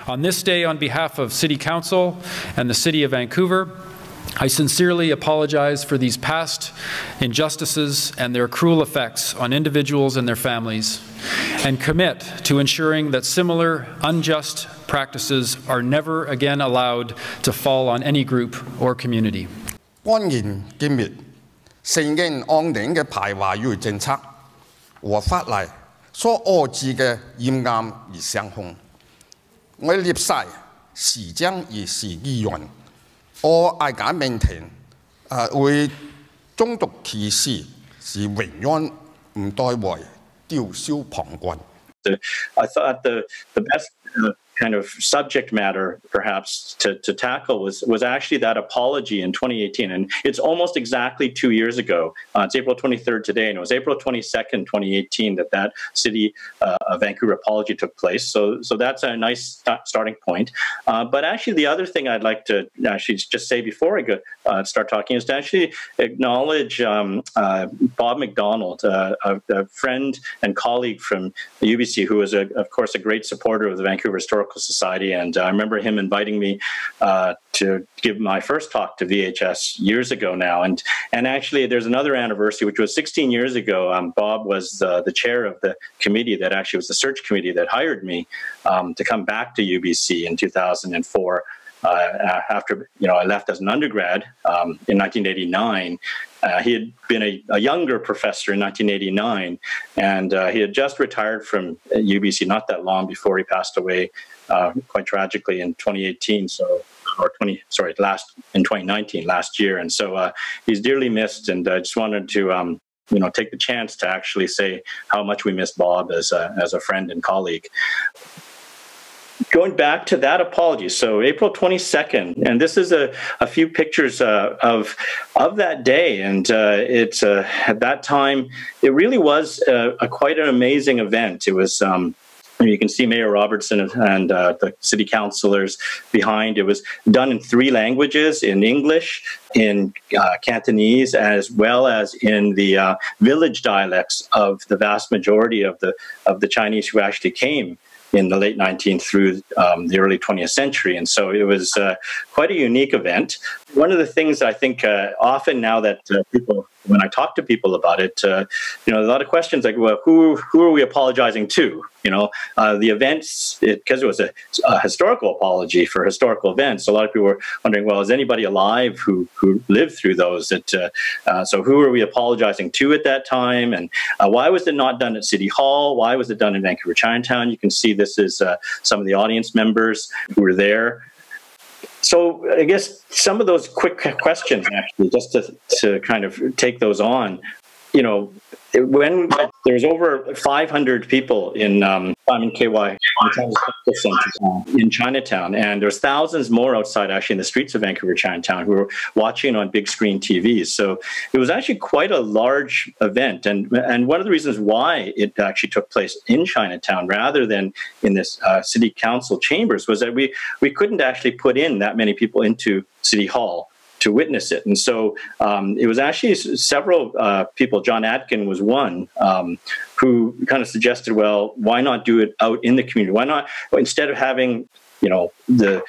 On this day, on behalf of City Council and the City of Vancouver, I sincerely apologize for these past injustices and their cruel effects on individuals and their families, and commit to ensuring that similar unjust practices are never again allowed to fall on any group or community. 安然見滅，承認安定嘅排華與政策和法例所遏制嘅嚴暗而相控。我列晒時將而是議員，我嗌緊命庭會種族歧視是永遠唔代為吊銷旁觀。I thought the best kind of subject matter perhaps to tackle was actually that apology in 2018, and it's almost exactly 2 years ago. It's April 23rd today, and it was April 22nd, 2018 that City of Vancouver apology took place. So that's a nice starting point. But actually, the other thing I'd like to actually just say before I go start talking is to actually acknowledge Bob McDonald, a friend and colleague from the UBC, who was of course a great supporter of the Vancouver Historical Society, and I remember him inviting me to give my first talk to VHS years ago now. And actually, there's another anniversary, which was 16 years ago. Bob was the chair of the committee that actually was the search committee that hired me to come back to UBC in 2004. After I left as an undergrad in 1989. He had been a younger professor in 1989, and he had just retired from UBC not that long before he passed away, quite tragically in 2018. In 2019, last year. And so he's dearly missed, and I just wanted to take the chance to actually say how much we miss Bob as a friend and colleague. Going back to that apology, so April 22nd, and this is a few pictures of that day, and it's at that time it really was quite an amazing event. It was. You can see Mayor Robertson and the city councillors behind. It was done in 3 languages: in English, in Cantonese, as well as in the village dialects of the vast majority of the Chinese who actually came in the late 19th through the early 20th century. And so it was quite a unique event. One of the things I think often now that when I talk to people about it, a lot of questions like, well, who are we apologizing to? The events, because it was a historical apology for historical events, a lot of people were wondering, well, is anybody alive who lived through those? So who are we apologizing to at that time? And why was it not done at City Hall? Why was it done in Vancouver Chinatown? You can see this is some of the audience members who were there. So I guess some of those quick questions, actually, just to kind of take those on, when there's over 500 people in Simon KY in Chinatown, and there's thousands more outside actually in the streets of Vancouver Chinatown who were watching on big screen TVs. So it was actually quite a large event, and one of the reasons why it actually took place in Chinatown rather than in this city council chambers was that we couldn't actually put in that many people into City Hall to witness it. And so it was actually several people, John Atkin was one, who kind of suggested, well, why not do it out in the community? Why not, instead of having, the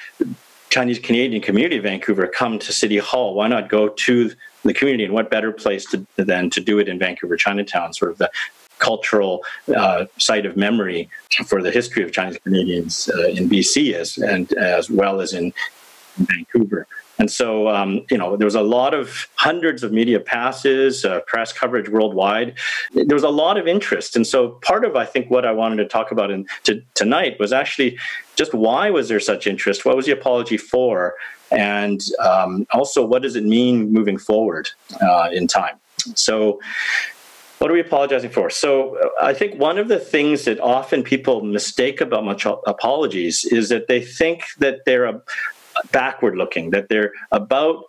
Chinese Canadian community of Vancouver come to City Hall, why not go to the community? And what better place than to do it in Vancouver Chinatown, sort of the cultural site of memory for the history of Chinese Canadians in BC as well as in Vancouver. And so, there was a lot of hundreds of media passes, press coverage worldwide. There was a lot of interest. And so part of, I think, what I wanted to talk about tonight was actually just why was there such interest? What was the apology for? And also, what does it mean moving forward in time? So what are we apologizing for? So I think one of the things that often people mistake about apologies is that they think that they're backward looking, that they're about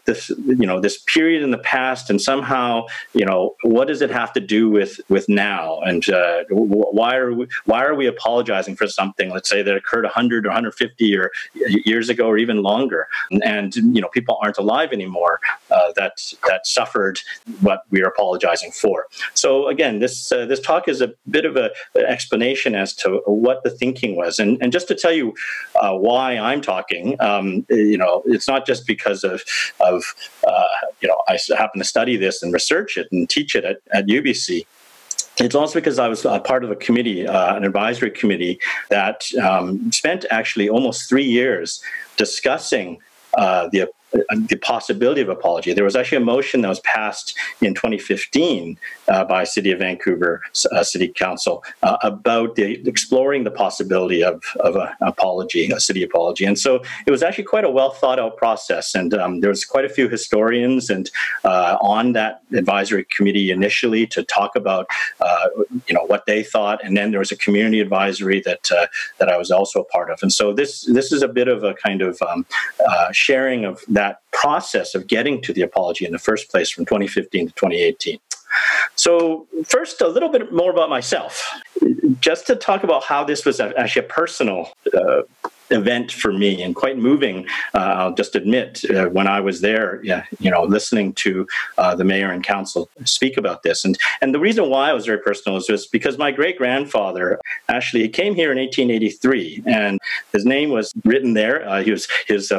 this, this period in the past, and somehow, what does it have to do with now? And why are we apologizing for something, let's say, that occurred 100 or 150 years ago, or even longer? And people aren't alive anymore. that suffered what we are apologizing for. So again, this talk is a bit of an explanation as to what the thinking was, and just to tell you why I'm talking. It's not just because of I happen to study this and research it and teach it at UBC. It's also because I was part of a committee, an advisory committee, that spent actually almost 3 years discussing the possibility of apology. There was actually a motion that was passed in 2015 by City of Vancouver City Council about exploring the possibility of an apology, a city apology. And so it was actually quite a well thought out process. And there was quite a few historians and on that advisory committee initially to talk about what they thought. And then there was a community advisory that I was also a part of. And so this is a bit of a kind of sharing of that process of getting to the apology in the first place from 2015 to 2018. So first, a little bit more about myself, just to talk about how this was actually a personal event for me and quite moving. I'll just admit, when I was there, listening to the mayor and council speak about this, and the reason why it was very personal is just because my great grandfather actually came here in 1883, and his name was written there. His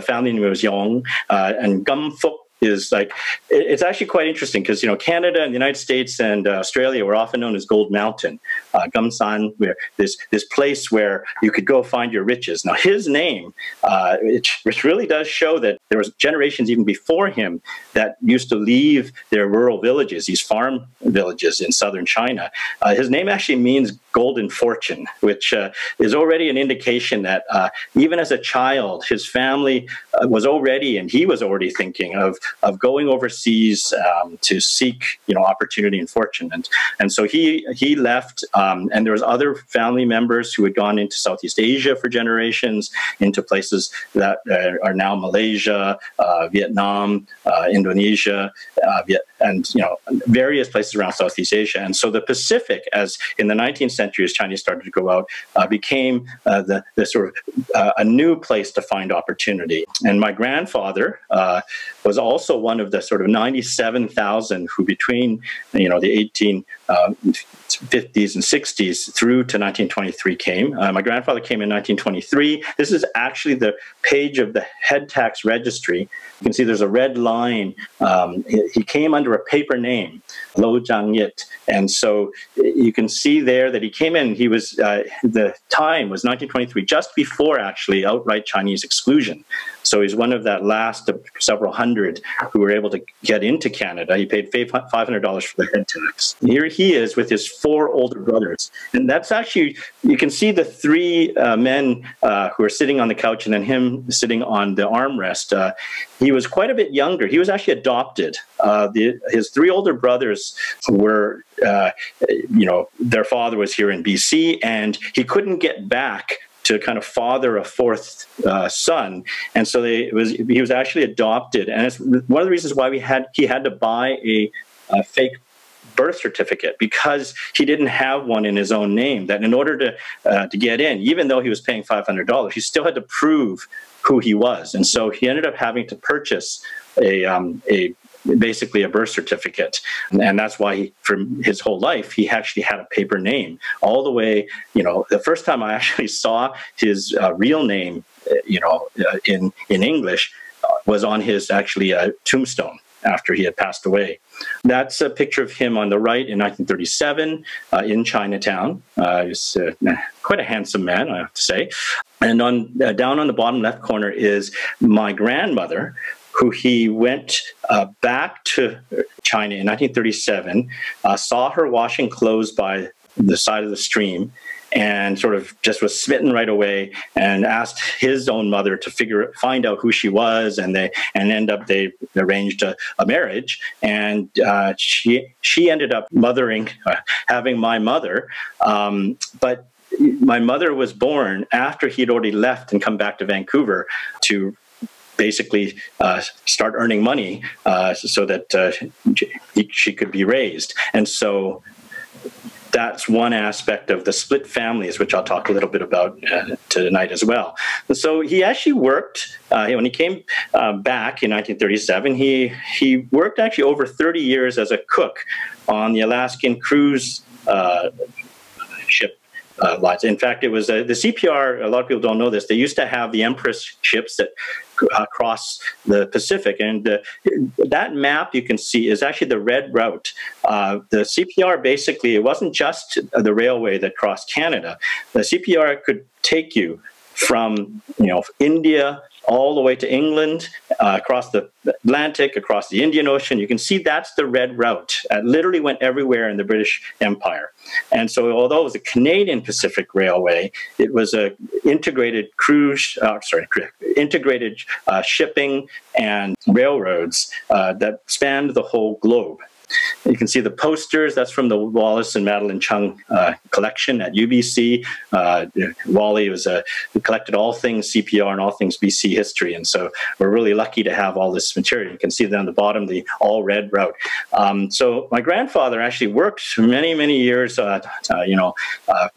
family name was Yong, and Gum Phúc is like, it's actually quite interesting because, Canada and the United States and Australia were often known as Gold Mountain, Gum San, where this place where you could go find your riches. Now, his name, which really does show that there was generations even before him that used to leave their rural villages, these farm villages in southern China. His name actually means golden fortune, which is already an indication that even as a child, his family was already, and he was already thinking of going overseas to seek, opportunity and fortune, and so he left, and there was other family members who had gone into Southeast Asia for generations, into places that are now Malaysia, Vietnam, Indonesia, and various places around Southeast Asia. And so the Pacific, as in the 19th century, as Chinese started to go out, became the sort of a new place to find opportunity. And my grandfather was also one of the sort of 97,000 who between the 1850s and 60s through to 1923 came. My grandfather came in 1923. This is actually the page of the head tax registry. You can see there's a red line. He came under a paper name, Lo Zhang Yit. And so you can see there that he came in, he was, the time was 1923, just before actually outright Chinese exclusion. So he's one of that last of several hundred who were able to get into Canada. He paid $500 for the head tax. Here he is with his 4 older brothers. And that's actually, you can see the 3 men who are sitting on the couch and then him sitting on the armrest. He was quite a bit younger. He was actually adopted. His 3 older brothers were, their father was here in BC, and he couldn't get back to kind of father a 4th son, and so he was actually adopted. And it's one of the reasons why he had to buy a fake birth certificate, because he didn't have one in his own name. That in order to get in, even though he was paying $500, he still had to prove who he was, and so he ended up having to purchase basically a birth certificate. And that's why for his whole life, he actually had a paper name all the way, the first time I actually saw his real name, in English was on his actually tombstone after he had passed away. That's a picture of him on the right in 1937 in Chinatown. He's quite a handsome man, I have to say. And down on the bottom left corner is my grandmother, who he went back to China in 1937, saw her washing clothes by the side of the stream, and sort of just was smitten right away, and asked his own mother to find out who she was, and they arranged a marriage, and she ended up having my mother, but my mother was born after he'd already left and come back to Vancouver to basically start earning money so that she could be raised. And so that's one aspect of the split families, which I'll talk a little bit about tonight as well. And so he actually worked, when he came back in 1937, he worked actually over 30 years as a cook on the Alaskan cruise ship lines. In fact, it was the CPR, a lot of people don't know this, they used to have the Empress ships that cross the Pacific. And that map you can see is actually the red route. The CPR basically, it wasn't just the railway that crossed Canada. The CPR could take you from, India all the way to England, across the Atlantic, across the Indian Ocean. You can see that's the red route. It literally went everywhere in the British Empire. And so although it was a Canadian Pacific Railway, it was a integrated integrated shipping and railroads that spanned the whole globe. You can see the posters. That's from the Wallace and Madeline Chung collection at UBC. Wally collected all things CPR and all things BC history, and so we're really lucky to have all this material. You can see down the bottom the all red route. So my grandfather actually worked many, many years,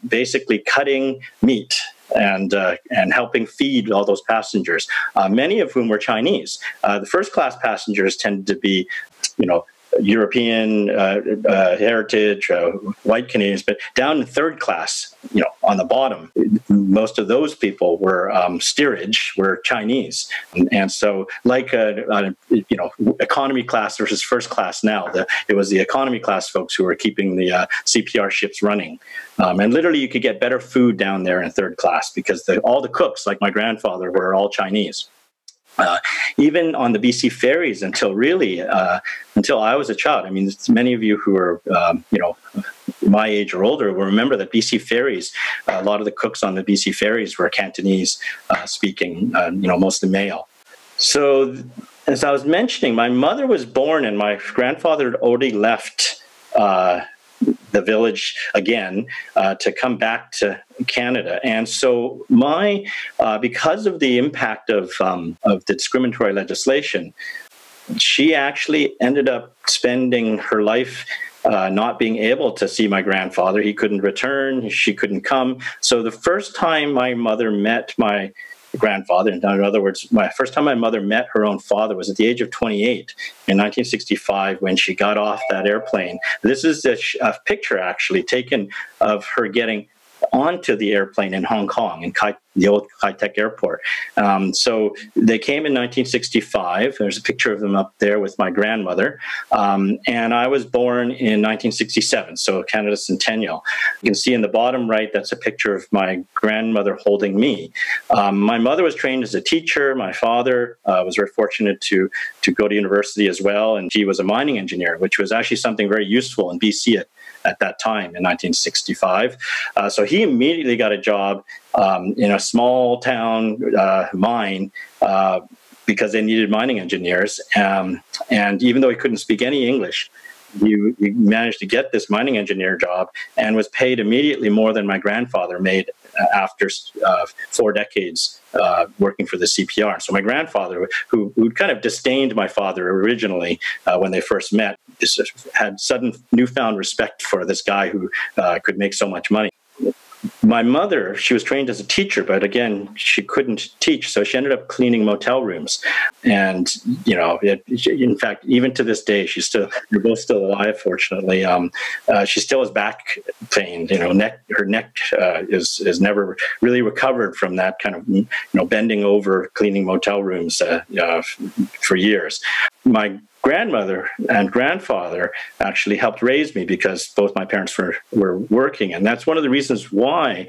basically cutting meat and helping feed all those passengers, many of whom were Chinese. The first class passengers tended to be, European heritage, white Canadians, but down in third class, on the bottom, most of those people were steerage, were Chinese, and so like economy class versus first class. Now it was the economy class folks who were keeping the CPR ships running, and literally you could get better food down there in third class because all the cooks, like my grandfather, were all Chinese. Even on the BC ferries until I was a child. I mean, many of you who are, my age or older will remember that BC ferries, a lot of the cooks on the BC ferries were Cantonese speaking, mostly male. So as I was mentioning, my mother was born and my grandfather had already left the village again to come back to Canada, and so because of the impact of the discriminatory legislation, she actually ended up spending her life not being able to see my grandfather. He couldn't return, she couldn't come. So the first time my mother met my grandfather, in other words, first time my mother met her own father was at the age of 28 in 1965 when she got off that airplane. This is a picture actually taken of her getting onto the airplane in Hong Kong, in the old high-tech airport. So they came in 1965. There's a picture of them up there with my grandmother. And I was born in 1967, so Canada's centennial. You can see in the bottom right, that's a picture of my grandmother holding me. My mother was trained as a teacher. My father was very fortunate to go to university as well, and he was a mining engineer, which was actually something very useful in BC at that time in 1965. So he immediately got a job in a small town mine because they needed mining engineers. And even though he couldn't speak any English, he managed to get this mining engineer job and was paid immediately more than my grandfather made after 4 decades working for the CPR. So my grandfather, who kind of disdained my father originally when they first met, had sudden newfound respect for this guy who could make so much money. My mother, she was trained as a teacher, but again, she couldn't teach, so she ended up cleaning motel rooms. And, in fact, even to this day, they're both still alive, fortunately. She still has back pain. Her neck is never really recovered from that kind of, bending over, cleaning motel rooms for years. My grandmother and grandfather actually helped raise me because both my parents were working. And that's one of the reasons why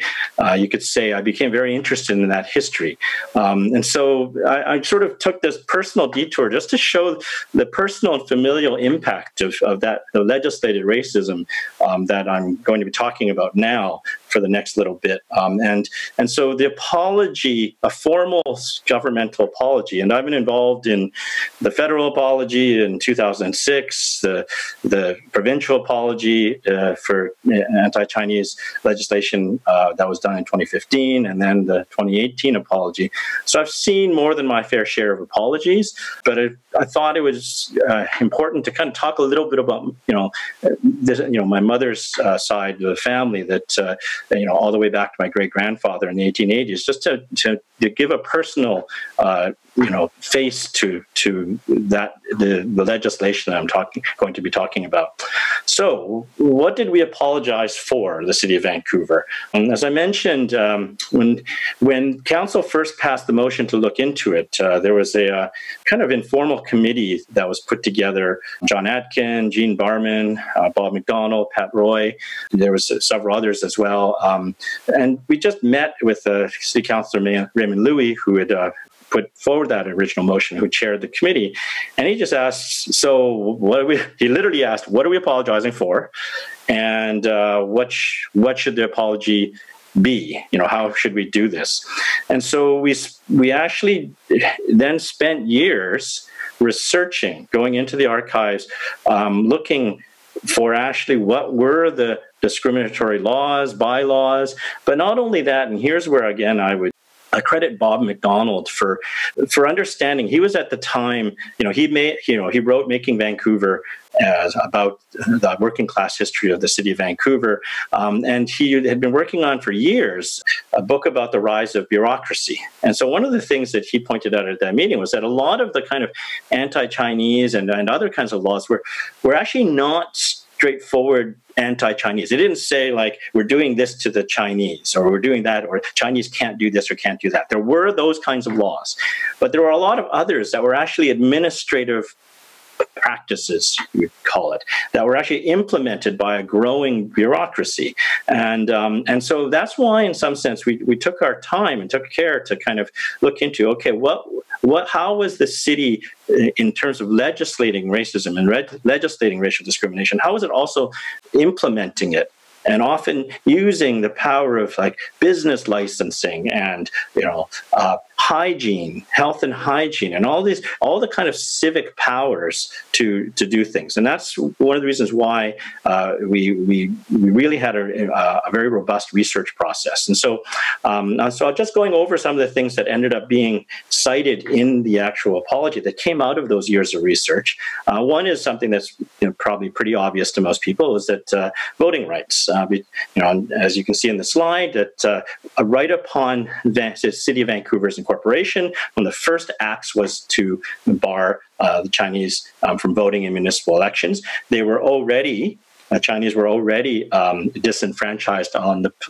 you could say I became very interested in that history. And so I sort of took this personal detour just to show the personal and familial impact of the legislated racism that I'm going to be talking about now for the next little bit. And so the apology, a formal governmental apology, and I've been involved in the federal apology in 2006, the provincial apology for anti-Chinese legislation that was done in 2015, and then the 2018 apology. So I've seen more than my fair share of apologies, but I thought it was important to kind of talk a little bit about, my mother's side of the family, that, all the way back to my great-grandfather in the 1880s, just to give a personal, face to that, the legislation that I'm going to be talking about. So what did we apologize for, the City of Vancouver? As I mentioned, when Council first passed the motion to look into it, there was a kind of informal committee that was put together. John Atkin, Jean Barman, Bob McDonald, Pat Roy. There was several others as well. And we just met with City Councillor Raymond Louis, who had put forward that original motion, who chaired the committee. And he just asked, he literally asked, what are we apologizing for? And what should the apology be? How should we do this? And so we actually then spent years researching, going into the archives, looking for actually what were the discriminatory laws, bylaws, but not only that, and here's where, again, I credit Bob McDonald for understanding. He was at the time, he wrote Making Vancouver about the working class history of the city of Vancouver. And he had been working on for years a book about the rise of bureaucracy. And so one of the things that he pointed out at that meeting was that a lot of the kind of anti-Chinese and other kinds of laws were actually not straightforward anti-Chinese. It didn't say, like, we're doing this to the Chinese, or we're doing that, or Chinese can't do this or can't do that. There were those kinds of laws. But there were a lot of others that were actually administrative practices, you call it, that were actually implemented by a growing bureaucracy. And so that's why, in some sense, we took our time and took care to kind of look into, okay, how was the city, in terms of legislating racism and legislating racial discrimination, how was it also implementing it? And often using the power of, like, business licensing and hygiene, health and hygiene, and all the kind of civic powers to do things. And that's one of the reasons why we really had a very robust research process. And so just going over some of the things that ended up being cited in the actual apology that came out of those years of research. One is something that's probably pretty obvious to most people, is that voting rights. As you can see in the slide, that right upon the City of Vancouver's incorporation, one of the first acts was to bar the Chinese from voting in municipal elections. Chinese were already disenfranchised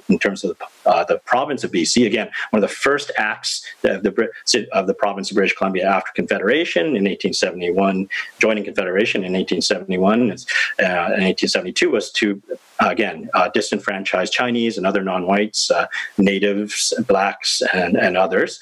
in terms of the province of BC. Again, one of the first acts of the province of British Columbia after Confederation in 1871, joining Confederation in 1871 and 1872, was to disenfranchise Chinese and other non-whites, natives, blacks, and others.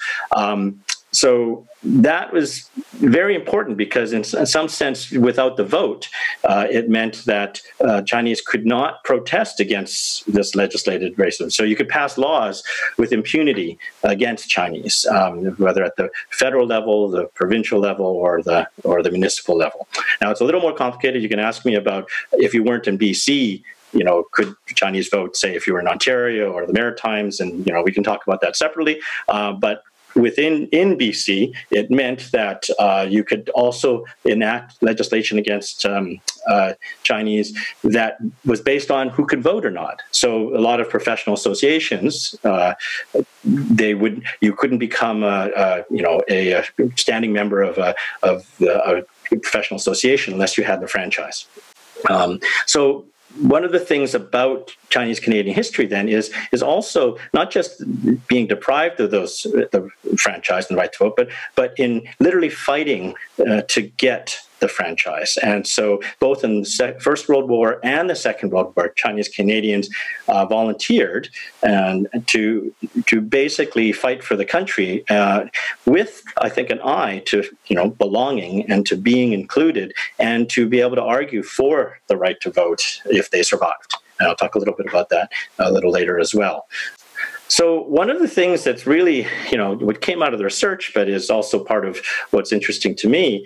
So that was very important because, in some sense, without the vote, it meant that Chinese could not protest against this legislated racism. So you could pass laws with impunity against Chinese, whether at the federal level, the provincial level, or the municipal level. Now, it's a little more complicated. You can ask me about, if you weren't in BC, could Chinese vote, say, if you were in Ontario or the Maritimes, and we can talk about that separately. But in BC, it meant that you could also enact legislation against Chinese that was based on who could vote or not. So a lot of professional associations, you couldn't become a standing member of a professional association unless you had the franchise. So one of the things about Chinese Canadian history then is also not just being deprived of the franchise and the right to vote, but in literally fighting to get the franchise. And so both in the First World War and the Second World War, Chinese Canadians volunteered to basically fight for the country with, I think, an eye to belonging and to being included, and to be able to argue for the right to vote if they survived. And I'll talk a little bit about that a little later as well. So one of the things that's really, what came out of the research, but is also part of what's interesting to me,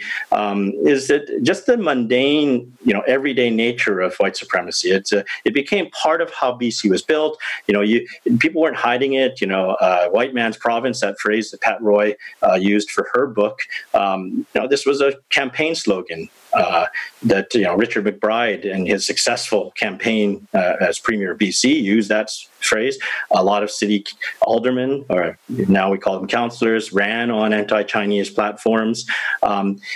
is that just the mundane, everyday nature of white supremacy. It became part of how BC was built. People weren't hiding it. White man's province, that phrase that Pat Roy used for her book. This was a campaign slogan that Richard McBride in his successful campaign as Premier of BC used that phrase. A lot of city aldermen, or now we call them councillors, ran on anti-Chinese platforms.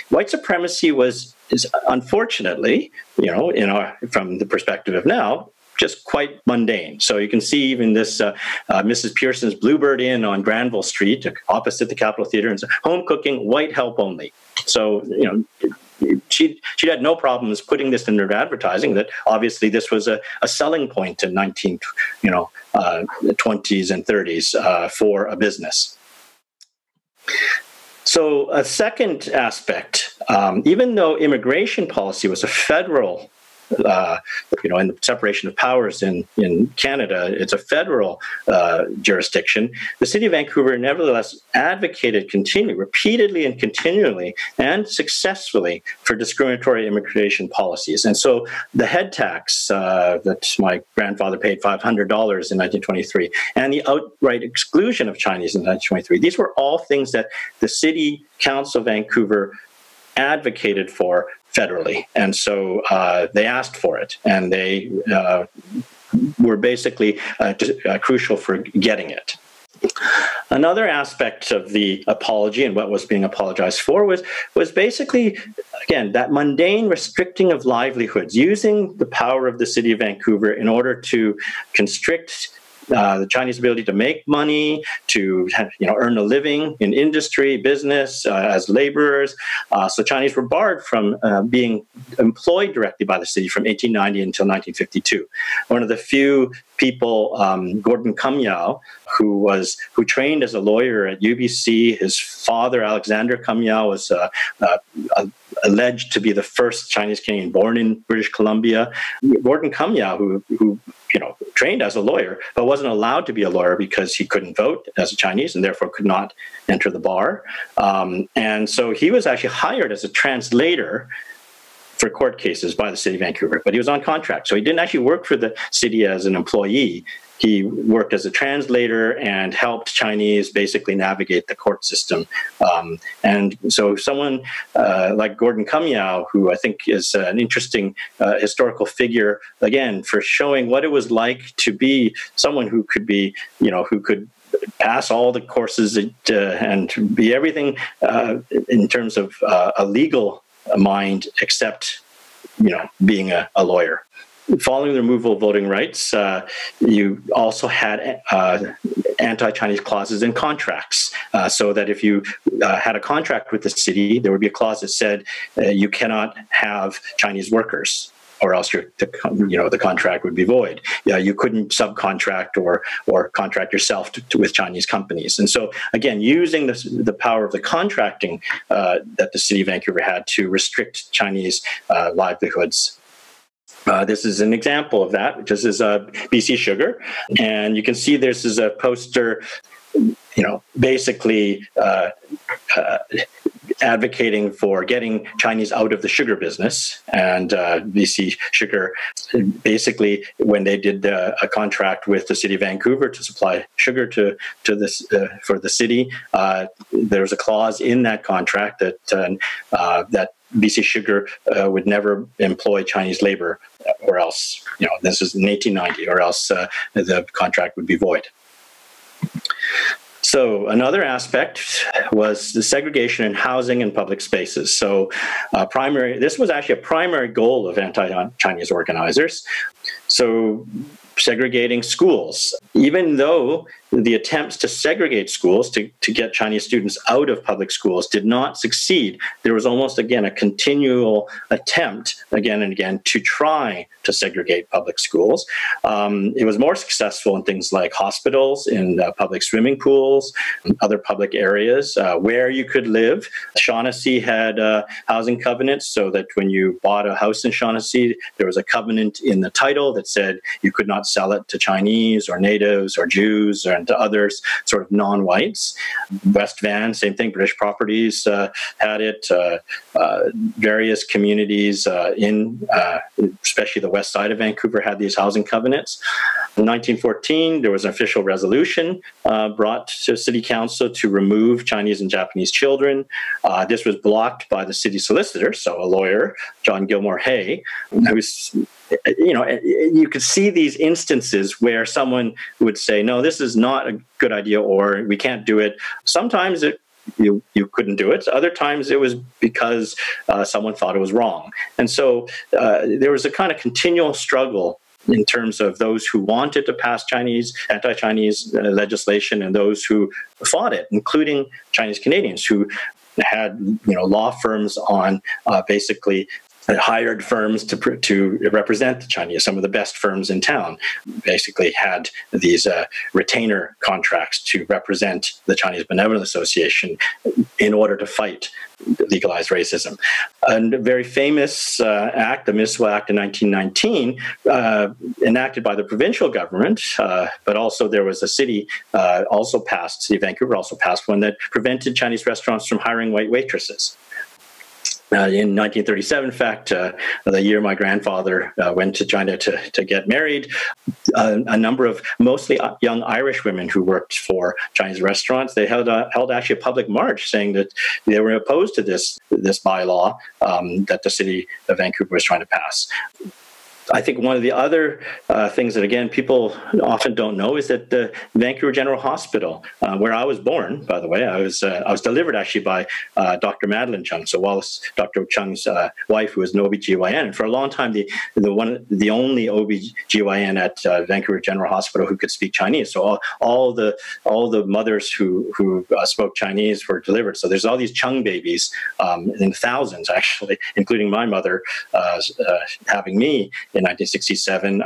White supremacy is unfortunately, from the perspective of now, just quite mundane. So you can see even this Mrs. Pearson's Bluebird Inn on Granville Street, opposite the Capitol Theatre, and home cooking, white help only. So she had no problems putting this in her advertising. That obviously this was a selling point in 20s and 30s for a business. So a second aspect, even though immigration policy was a federal, in the separation of powers in Canada, it's a federal jurisdiction, the City of Vancouver nevertheless advocated repeatedly and continually and successfully for discriminatory immigration policies. And so the head tax that my grandfather paid $500 in 1923 and the outright exclusion of Chinese in 1923, these were all things that the City Council of Vancouver advocated for federally. And so they asked for it, and they were basically crucial for getting it. Another aspect of the apology and what was being apologized for was basically, again, that mundane restricting of livelihoods, using the power of the City of Vancouver in order to constrict the Chinese ability to make money, to earn a living in industry, business, as laborers. So Chinese were barred from being employed directly by the city from 1890 until 1952. One of the few people, Gordon Cumyao, who trained as a lawyer at UBC. His father, Alexander Cumyao, was alleged to be the first Chinese Canadian born in British Columbia. Gordon Cumyao, who trained as a lawyer, but wasn't allowed to be a lawyer because he couldn't vote as a Chinese and therefore could not enter the bar. And so he was actually hired as a translator for court cases by the City of Vancouver, but he was on contract. So he didn't actually work for the city as an employee. He worked as a translator and helped Chinese basically navigate the court system. And so someone like Gordon Cumyao, who I think is an interesting historical figure, again, for showing what it was like to be someone who could be, who could pass all the courses and be everything in terms of a legal mind, except, being a lawyer. Following the removal of voting rights, you also had anti-Chinese clauses in contracts, so that if you had a contract with the city, there would be a clause that said you cannot have Chinese workers, or else the contract would be void. You couldn't subcontract or contract yourself with Chinese companies. And so, again, using the power of the contracting that the City of Vancouver had to restrict Chinese livelihoods. This is an example of that. This is BC Sugar. And you can see this is a poster, basically advocating for getting Chinese out of the sugar business. And BC Sugar, basically, when they did a contract with the City of Vancouver to supply sugar to this for the city, there was a clause in that contract that BC Sugar would never employ Chinese labor, or else, this is in 1890, or else the contract would be void. So another aspect was the segregation in housing and public spaces. So this was actually a primary goal of anti-Chinese organizers. So segregating schools, even though the attempts to segregate schools, to get Chinese students out of public schools, did not succeed. There was almost, again, a continual attempt, again and again, to try to segregate public schools. It was more successful in things like hospitals, in public swimming pools, and other public areas where you could live. Shaughnessy had housing covenants, so that when you bought a house in Shaughnessy, there was a covenant in the title that said you could not sell it to Chinese or natives or Jews or to others, sort of non-whites. West Van, same thing. British Properties had it. Various communities especially the west side of Vancouver, had these housing covenants. In 1914, there was an official resolution brought to City Council to remove Chinese and Japanese children. This was blocked by the city solicitor, so a lawyer, John Gilmore Hay, who's, you could see these instances where someone would say, no, this is not a good idea, or we can't do it. Sometimes you couldn't do it. Other times it was because someone thought it was wrong. And so there was a kind of continual struggle in terms of those who wanted to pass anti-Chinese legislation and those who fought it, including Chinese Canadians who had law firms on basically hired firms to represent the Chinese. Some of the best firms in town basically had these retainer contracts to represent the Chinese Benevolent Association in order to fight legalized racism. And a very famous act, the Municipal Act in 1919, enacted by the provincial government, but also there was a city City of Vancouver also passed one that prevented Chinese restaurants from hiring white waitresses. In 1937, in fact, the year my grandfather went to China to get married, a number of mostly young Irish women who worked for Chinese restaurants, they held actually a public march saying that they were opposed to this bylaw that the city of Vancouver was trying to pass. I think one of the other things that, again, people often don't know is that the Vancouver General Hospital, where I was born, by the way, I was delivered actually by Dr. Madeline Chung, so Wallace, Dr. Chung's wife, who was an OB-GYN, and for a long time the only OB-GYN at Vancouver General Hospital who could speak Chinese. So all the mothers who spoke Chinese were delivered. So there's all these Chung babies in thousands, actually, including my mother having me in 1967.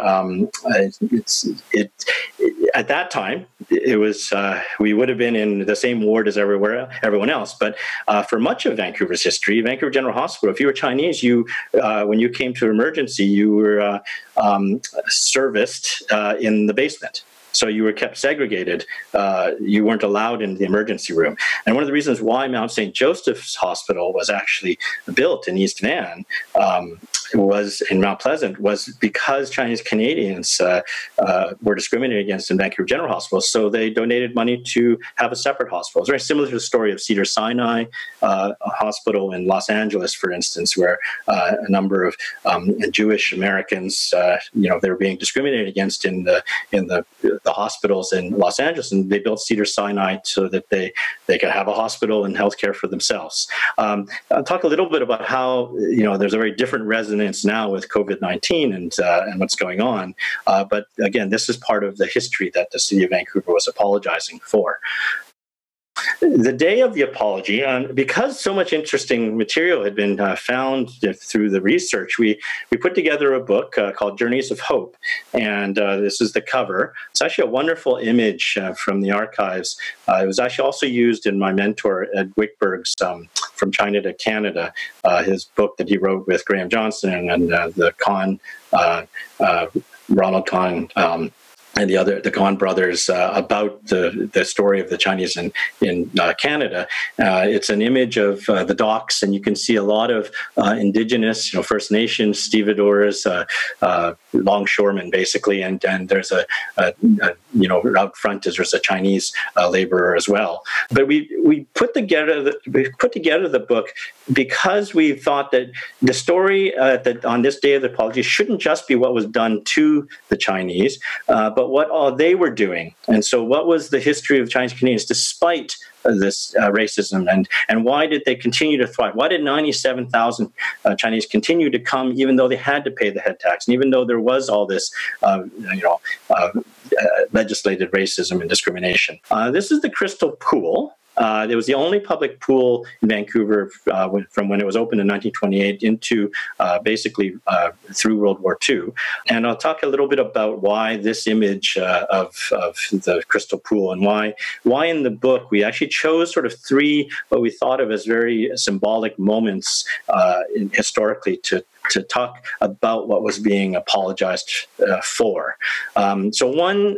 At that time, it was we would have been in the same ward as everyone else. But for much of Vancouver's history, Vancouver General Hospital, if you were Chinese, when you came to emergency, you were serviced in the basement. So you were kept segregated. You weren't allowed in the emergency room. And one of the reasons why Mount St. Joseph's Hospital was actually built in East Van was in Mount Pleasant was because Chinese Canadians were discriminated against in Vancouver General Hospital. So they donated money to have a separate hospital. It's very similar to the story of Cedars-Sinai, a hospital in Los Angeles, for instance, where a number of Jewish Americans, they were being discriminated against in the hospitals in Los Angeles, and they built Cedars-Sinai so that they could have a hospital and healthcare for themselves. I'll talk a little bit about how there's a very different resonance now with COVID-19 and what's going on. But again, this is part of the history that the City of Vancouver was apologizing for. The day of the apology, because so much interesting material had been found through the research, we put together a book called Journeys of Hope, and this is the cover. It's actually a wonderful image from the archives. It was actually also used in my mentor, Ed Wickberg's From China to Canada, his book that he wrote with Graham Johnson and the Ronald Kahn, and the Kahn brothers about the story of the Chinese in Canada. It's an image of the docks, and you can see a lot of Indigenous, First Nations, stevedores, longshoremen, basically, and there's out front there's a Chinese laborer as well. But we put together the book because we thought that the story on this day of the apology shouldn't just be what was done to the Chinese, but but what all they were doing. And so what was the history of Chinese Canadians despite this racism, and why did they continue to thrive? Why did 97,000 Chinese continue to come even though they had to pay the head tax, and even though there was all this legislated racism and discrimination? This is the Crystal Pool. It was the only public pool in Vancouver from when it was opened in 1928 into basically through World War II. And I'll talk a little bit about why this image of the Crystal Pool, and why in the book we actually chose sort of three what we thought of as very symbolic moments historically to talk about what was being apologized for. So one,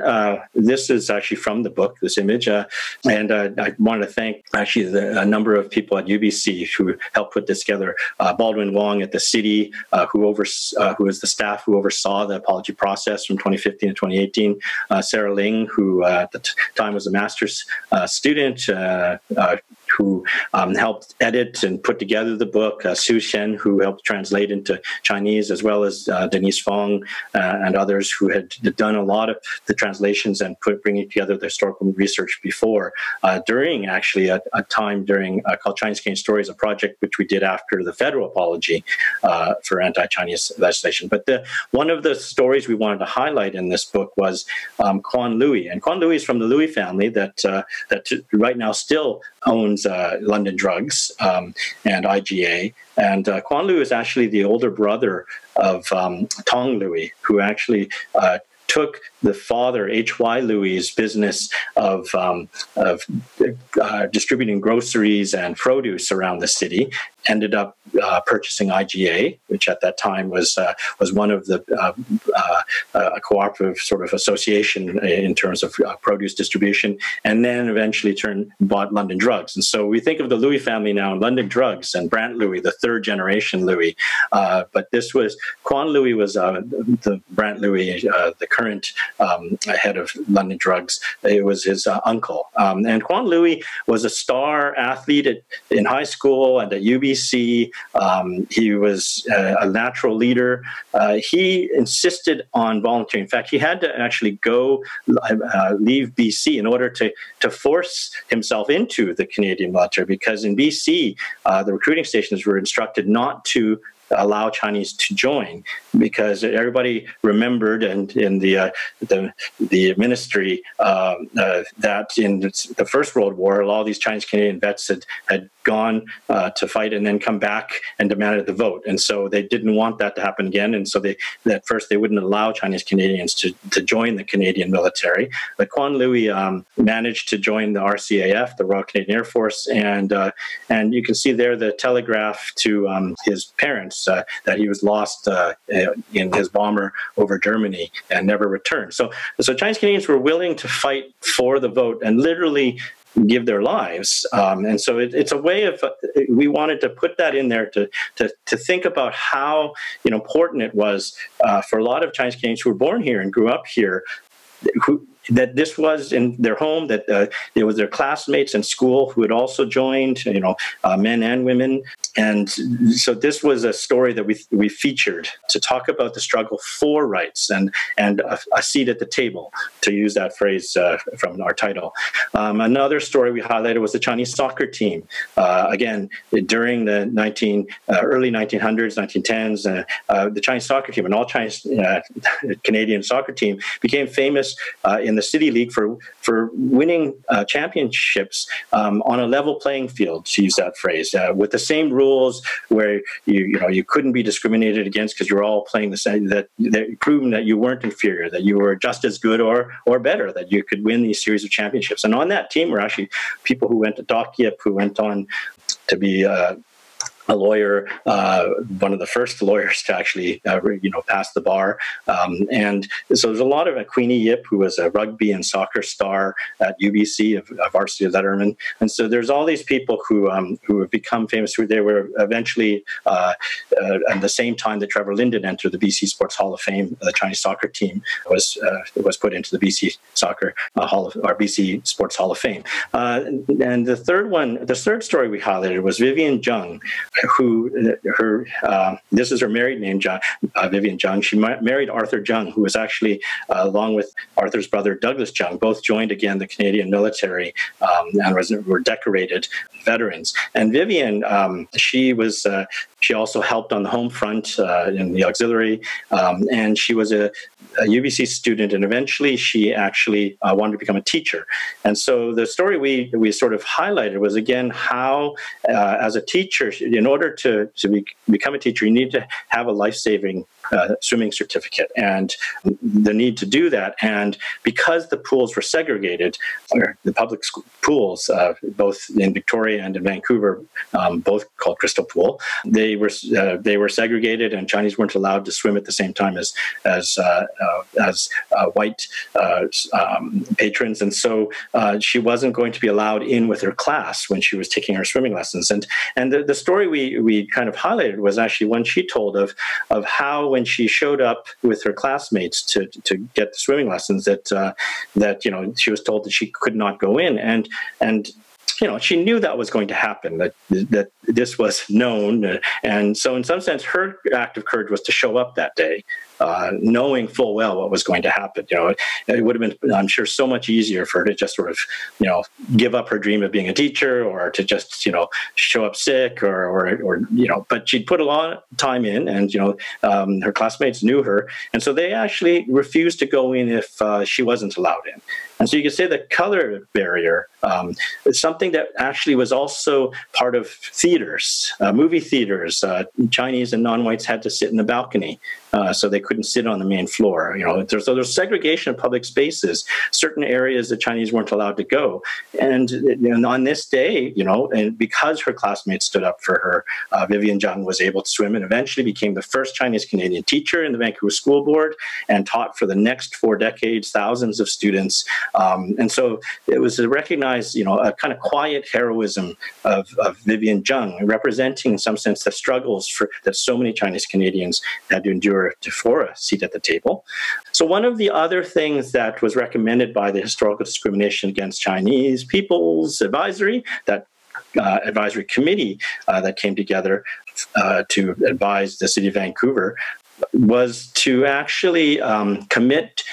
this is actually from the book, this image, and I wanted to thank actually a number of people at UBC who helped put this together. Baldwin Wong at the city, who was the staff who oversaw the apology process from 2015 to 2018. Sarah Ling, who at the time was a master's student, who helped edit and put together the book, Su Shen, who helped translate into Chinese, as well as Denise Fong and others who had done a lot of the translations and bringing together the historical research before, during actually a time during called Chinese Canadian Stories, a project which we did after the federal apology for anti-Chinese legislation. But one of the stories we wanted to highlight in this book was Quan Louis. And Quan Louis is from the Louis family that right now still owns London Drugs and IGA. And Quan Louis is actually the older brother of Tong Louis, who actually took the father, H.Y. Louis' business of distributing groceries and produce around the city, ended up purchasing IGA, which at that time was one of the a cooperative sort of association in terms of produce distribution, and then eventually bought London Drugs. And so we think of the Louis family now, London Drugs and Brant Louis, the third generation Louis. But this was, Quan Louis was the Brant Louis, the current head of London Drugs. It was his uncle. And Quan Louis was a star athlete in high school and at UBC. He was a natural leader. He insisted on volunteering. In fact, he had to actually go leave BC in order to force himself into the Canadian military, because in BC, the recruiting stations were instructed not to allow Chinese to join, because everybody remembered, and in the ministry, that in the First World War, a lot of these Chinese Canadian vets had gone to fight and then come back and demanded the vote, and so they didn't want that to happen again. And so at first they wouldn't allow Chinese Canadians to join the Canadian military. But Quan Louis managed to join the RCAF, the Royal Canadian Air Force, and you can see there the telegraph to his parents that he was lost in his bomber over Germany and never returned. So Chinese Canadians were willing to fight for the vote and literally give their lives. And so it's a way of, we wanted to put that in there to think about how important it was for a lot of Chinese Canadians who were born here and grew up here, that this was in their home, that it was their classmates in school who had also joined, men and women. And so this was a story that we featured to talk about the struggle for rights and a seat at the table, to use that phrase from our title. Another story we highlighted was the Chinese soccer team. Again, during the early 1900s, 1910s, the Chinese soccer team, an all Chinese Canadian soccer team, became famous in the City League for winning championships on a level playing field, to use that phrase, with the same rules, where you couldn't be discriminated against because you were all playing the same, that proving that you weren't inferior, that you were just as good or better, that you could win these series of championships. And on that team were actually people who went to Doc Yip, who went on to be a lawyer, one of the first lawyers to actually, pass the bar. And so there's a lot of Queenie Yip, who was a rugby and soccer star at UBC, of varsity letterman. And so there's all these people who have become famous. They were eventually, at the same time that Trevor Linden entered the BC Sports Hall of Fame, the Chinese soccer team was put into the BC Soccer BC Sports Hall of Fame. And the third story we highlighted was Vivian Zheng, this is her married name, Vivian Jung. She married Arthur Jung, who was actually, along with Arthur's brother Douglas Jung, both joined again the Canadian military and were decorated veterans. And Vivian, she also helped on the home front in the auxiliary, and she was a UBC student, and eventually she actually wanted to become a teacher. And so the story we sort of highlighted was, again, how as a teacher, in order to become a teacher, you need to have a life-saving swimming certificate, and the need to do that. And because the pools were segregated, or the public pools, both in Victoria and in Vancouver, both called Crystal Pool, they were segregated, and Chinese weren't allowed to swim at the same time as white patrons, and so she wasn't going to be allowed in with her class when she was taking her swimming lessons. And the story we kind of highlighted was actually one she told of how, when she showed up with her classmates to get the swimming lessons, that she was told that she could not go in, and she knew that was going to happen, that this was known. And so in some sense, her act of courage was to show up that day, knowing full well what was going to happen. It would have been, I'm sure, so much easier for her to just sort of, give up her dream of being a teacher, or to just, show up sick, or but she'd put a lot of time in, and, her classmates knew her. And so they actually refused to go in if she wasn't allowed in. And so you could say the color barrier is something that actually was also part of theaters, movie theaters. Chinese and non-whites had to sit in the balcony, so they couldn't sit on the main floor. So there's segregation of public spaces, certain areas that Chinese weren't allowed to go. And on this day, and because her classmates stood up for her, Vivian Jung was able to swim, and eventually became the first Chinese-Canadian teacher in the Vancouver School Board, and taught for the next 4 decades thousands of students. And so it was to recognize, a kind of quiet heroism of Vivian Jung, representing in some sense the struggles that so many Chinese Canadians had to endure for a seat at the table. So one of the other things that was recommended by the Historical Discrimination Against Chinese Peoples Advisory, that advisory committee that came together to advise the City of Vancouver, was to actually commit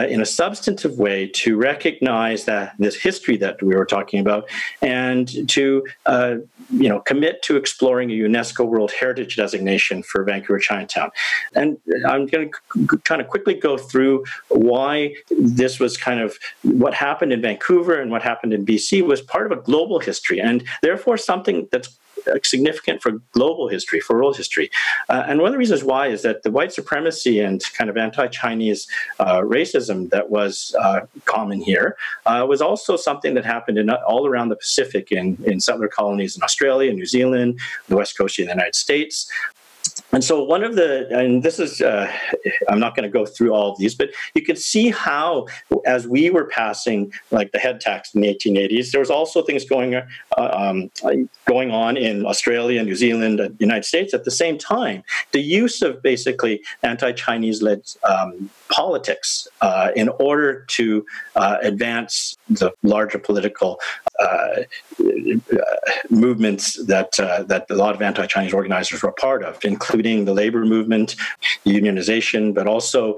in a substantive way to recognize that this history that we were talking about, and to commit to exploring a UNESCO World Heritage designation for Vancouver Chinatown. And I'm going to kind of quickly go through why this was kind of what happened in Vancouver and what happened in BC was part of a global history, and therefore something that's significant for global history, for world history. And one of the reasons why is that the white supremacy and kind of anti-Chinese racism that was common here was also something that happened all around the Pacific, in settler colonies in Australia, New Zealand, the West Coast of the United States. And so and this is, I'm not going to go through all of these, but you could see how, as we were passing like the head tax in the 1880s, there was also things going on in Australia, New Zealand, and the United States at the same time. The use of basically anti-Chinese-led politics in order to advance the larger political movements that a lot of anti-Chinese organizers were a part of, including the labor movement, unionization, but also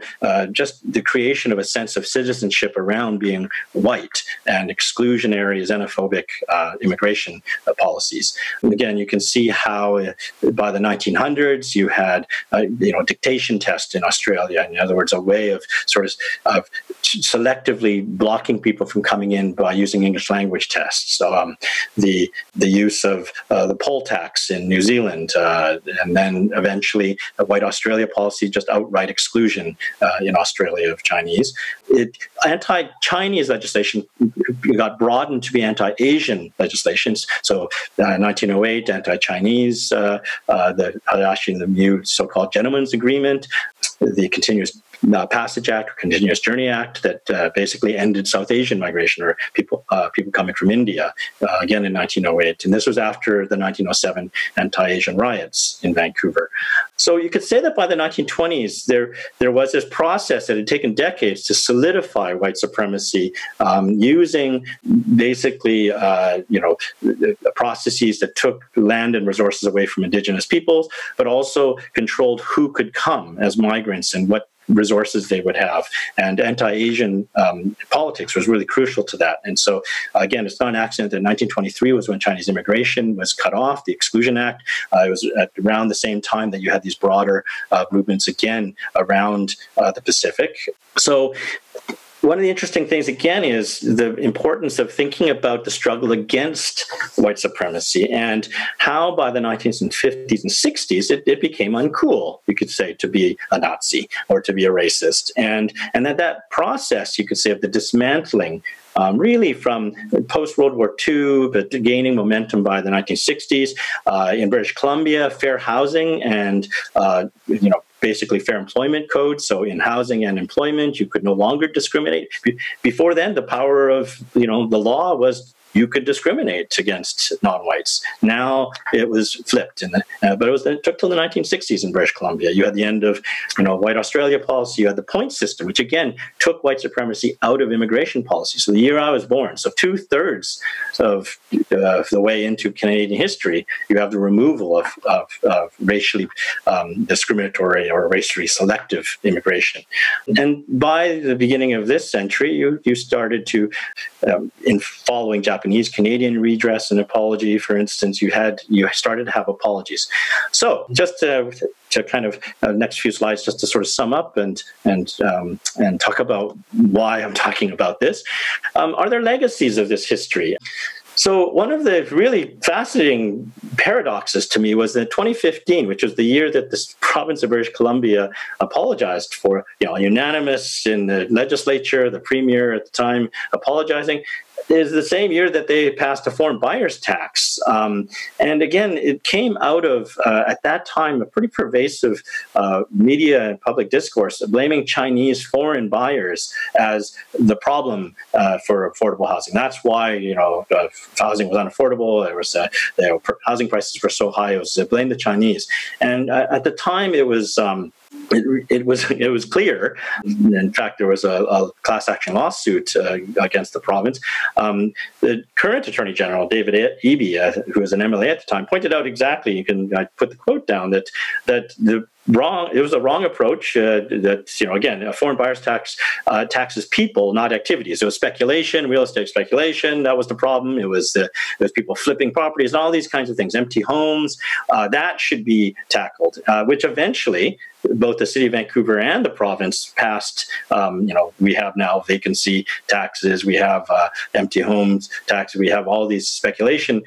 just the creation of a sense of citizenship around being white and exclusionary, xenophobic immigration policies. And again, you can see how by the 1900s you had dictation test in Australia. In other words, a way of of selectively blocking people from coming in by using English language tests. So the use of the poll tax in New Zealand, and then eventually a white Australia policy, just outright exclusion in Australia of Chinese. Anti-Chinese legislation got broadened to be anti-Asian legislations. So 1908, anti-Chinese, the Hayashi and the Mu so-called Gentleman's Agreement, the Continuous Passage Act, or Continuous Journey Act, that basically ended South Asian migration, or people coming from India, again in 1908. And this was after the 1907 anti-Asian riots in Vancouver. So you could say that by the 1920s, there was this process that had taken decades to solidify white supremacy, using basically, processes that took land and resources away from indigenous peoples, but also controlled who could come as migrants and what resources they would have. And anti-Asian politics was really crucial to that. And so, again, it's not an accident that 1923 was when Chinese immigration was cut off, the Exclusion Act. It was at around the same time that you had these broader movements again around the Pacific. So one of the interesting things, again, is the importance of thinking about the struggle against white supremacy and how by the 1950s and 60s it became uncool, you could say, to be a Nazi or to be a racist. And that process, you could say, of the dismantling really from post-World War II, but gaining momentum by the 1960s. In British Columbia, fair housing and, basically fair employment code. So in housing and employment, you could no longer discriminate. Before then, the power of, the law was you could discriminate against non-whites. Now it was flipped, but it took till the 1960s in British Columbia. You had the end of, White Australia policy. You had the point system, which again took white supremacy out of immigration policy. So the year I was born, so 2/3 of the way into Canadian history, you have the removal of racially discriminatory or racially selective immigration. And by the beginning of this century, you started to, in following Japanese Canadian redress and apology, for instance, you started to have apologies. So just to kind of next few slides, just to sort of sum up and talk about why I'm talking about this. Are there legacies of this history? So one of the really fascinating paradoxes to me was that 2015, which was the year that the province of British Columbia apologized for, unanimous in the legislature, the premier at the time apologizing, is the same year that they passed a foreign buyers tax. And again, it came out of, at that time, a pretty pervasive media and public discourse blaming Chinese foreign buyers as the problem for affordable housing. That's why, housing was unaffordable. There was, housing prices were so high, it was blame the Chinese. And at the time, it was... It was clear. In fact, there was a class action lawsuit against the province. The current Attorney General, David Eby, who was an MLA at the time, pointed out exactly. I put the quote down that it was a wrong approach. Again, a foreign buyers tax taxes people, not activities. It was speculation, real estate speculation. That was the problem. It was people flipping properties and all these kinds of things, empty homes. That should be tackled, which eventually both the city of Vancouver and the province passed. We have now vacancy taxes, we have empty homes taxes, we have all these speculation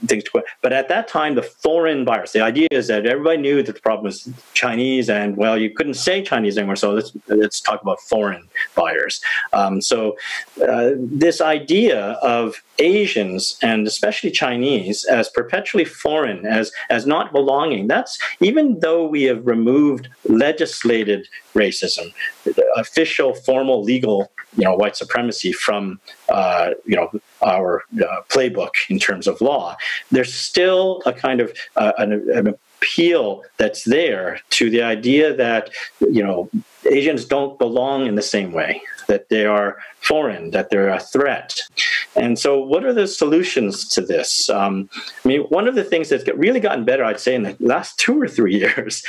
things. But at that time, the foreign buyers, the idea is that everybody knew that the problem was Chinese, and well, you couldn't say Chinese anymore, so let's talk about foreign buyers. So this idea of Asians, and especially Chinese, as perpetually foreign, as not belonging, that's, even though we have removed legislated racism, official, formal, legal, white supremacy from, our playbook in terms of law, there's still a kind of an appeal that's there to the idea that, Asians don't belong in the same way, that they are foreign, that they're a threat. And so what are the solutions to this? One of the things that's really gotten better, I'd say, in the last 2 or 3 years,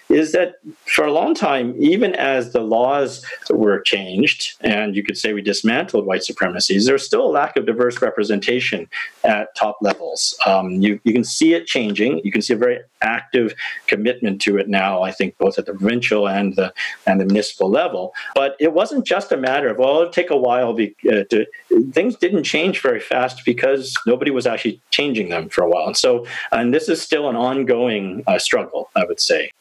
is that for a long time, even as the laws were changed, and you could say we dismantled white supremacies, there's still a lack of diverse representation at top levels. You can see it changing. You can see a very active commitment to it now, I think, both at the provincial and the municipal level. But it wasn't just a matter of, well, it'll take a while. Things didn't change very fast because nobody was actually changing them for a while. And this is still an ongoing struggle, I would say.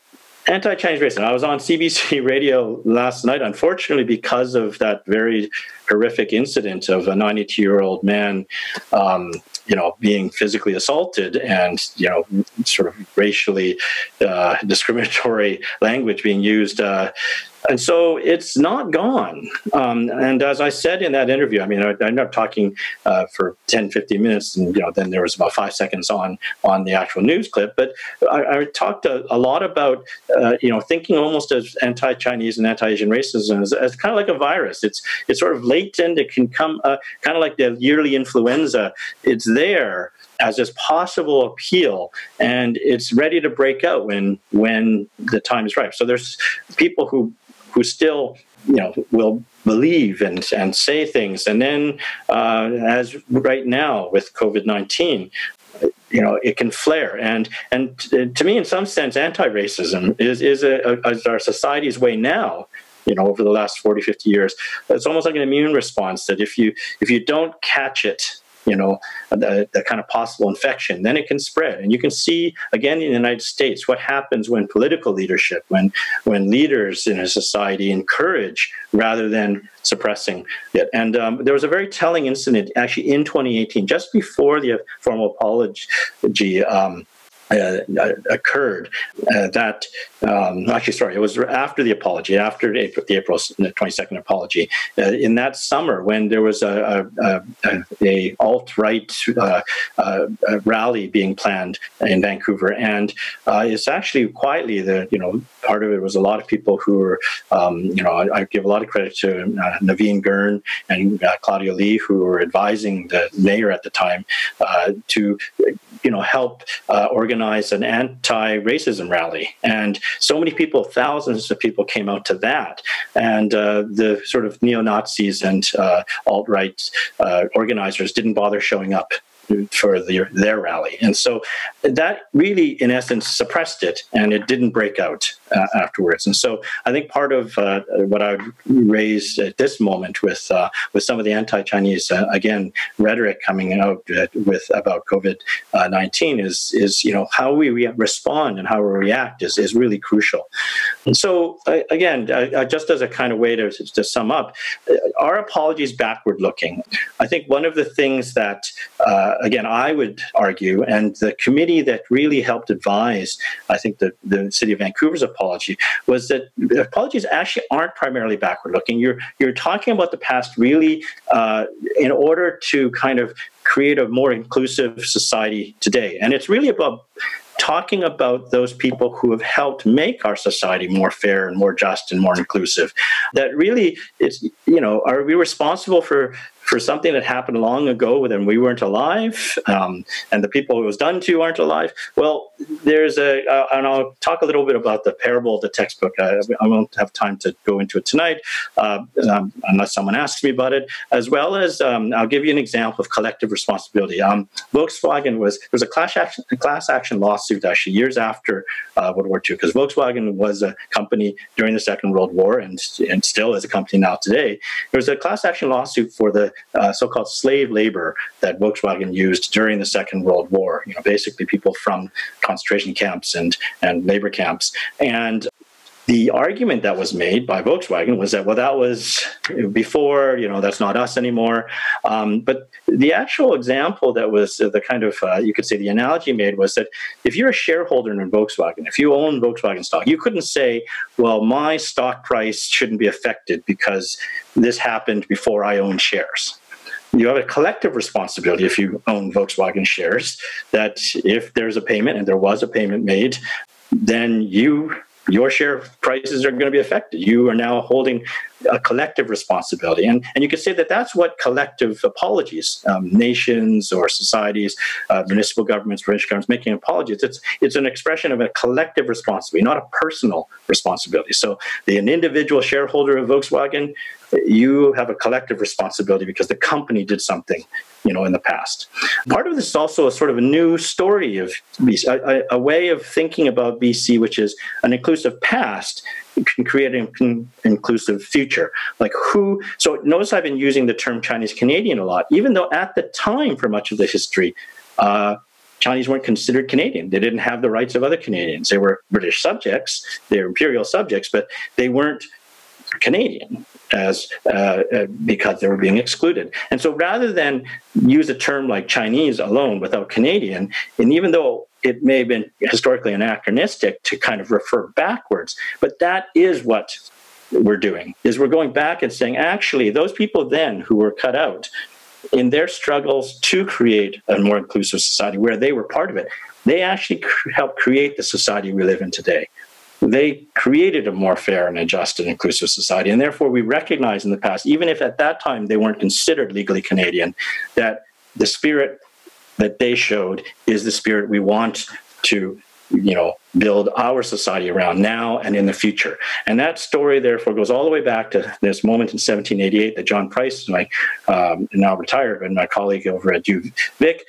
Anti-Chinese racism. I was on CBC radio last night, unfortunately, because of that very horrific incident of a 92-year-old man, being physically assaulted and, sort of racially discriminatory language being used And so it's not gone. And as I said in that interview, I mean, I ended up talking for 10, 15 minutes, and then there was about 5 seconds on the actual news clip. But I talked a lot about, thinking almost as anti-Chinese and anti-Asian racism as kind of like a virus. It's sort of latent. It can come kind of like the yearly influenza. It's there as this possible appeal, and it's ready to break out when the time is right. So there's people who still, will believe and say things, and then as right now with COVID-19, it can flare. And to me, in some sense, anti-racism is our society's way now. Over the last 40, 50 years, it's almost like an immune response that if you don't catch it, the kind of possible infection, then it can spread. And you can see, again, in the United States, what happens when political leadership, when leaders in a society encourage rather than suppressing it. And there was a very telling incident actually in 2018, just before the formal apology occurred. It was after the apology, after the April 22nd apology. In that summer, when there was a alt-right rally being planned in Vancouver, and it's actually quietly part of it was a lot of people who were, I give a lot of credit to Naveen Gurn and Claudia Lee, who were advising the mayor at the time to help organize an anti-racism rally. And so many people, thousands of people came out to that. And the sort of neo-Nazis and alt-right organizers didn't bother showing up for their rally. And so that really, in essence, suppressed it, and it didn't break out afterwards. And so I think part of what I would raise at this moment with some of the anti-Chinese, again, rhetoric coming out about COVID-19 is how we respond and how we react is really crucial. And so, again, just as a kind of way to sum up, our apology is backward-looking. I think one of the things that again, I would argue, and the committee that really helped advise, I think, the City of Vancouver's apology, was that apologies actually aren't primarily backward-looking. You're talking about the past really in order to kind of create a more inclusive society today. And it's really about talking about those people who have helped make our society more fair and more just and more inclusive. That really is, are we responsible for something that happened long ago when we weren't alive, and the people it was done to aren't alive? Well, there's and I'll talk a little bit about the parable of the textbook. I won't have time to go into it tonight, unless someone asks me about it, as well as I'll give you an example of collective responsibility. Volkswagen there was a class action lawsuit actually years after World War II, because Volkswagen was a company during the Second World War and still is a company now today. There was a class action lawsuit for the so-called slave labor that Volkswagen used during the Second World War. Basically people from concentration camps and labor camps. And the argument that was made by Volkswagen was that, well, that was before, that's not us anymore. But the actual example that was the kind of, you could say the analogy made was that if you're a shareholder in Volkswagen, if you own Volkswagen stock, you couldn't say, well, my stock price shouldn't be affected because this happened before I owned shares. You have a collective responsibility if you own Volkswagen shares, that if there's a payment, and there was a payment made, then your share prices are going to be affected. You are now holding a collective responsibility. And you could say that that's what collective apologies, nations or societies, municipal governments, provincial governments making apologies, it's an expression of a collective responsibility, not a personal responsibility. So an individual shareholder of Volkswagen, you have a collective responsibility because the company did something, in the past. Part of this is also a sort of a new story of BC, a way of thinking about BC, which is an inclusive past can create an inclusive future. So notice I've been using the term Chinese Canadian a lot, even though at the time, for much of the history, Chinese weren't considered Canadian. They didn't have the rights of other Canadians. They were British subjects, they were imperial subjects, but they weren't Canadian because they were being excluded. And so rather than use a term like Chinese alone without Canadian, and even though it may have been historically anachronistic to kind of refer backwards, but that is what we're doing, is we're going back and saying, actually, those people then who were cut out in their struggles to create a more inclusive society where they were part of it, they actually helped create the society we live in today. They created a more fair and just and inclusive society. And therefore, we recognize in the past, even if at that time they weren't considered legally Canadian, that the spirit that they showed is the spirit we want to, build our society around now and in the future. And that story, therefore, goes all the way back to this moment in 1788 that John Price, my now retired, but my colleague over at UVic,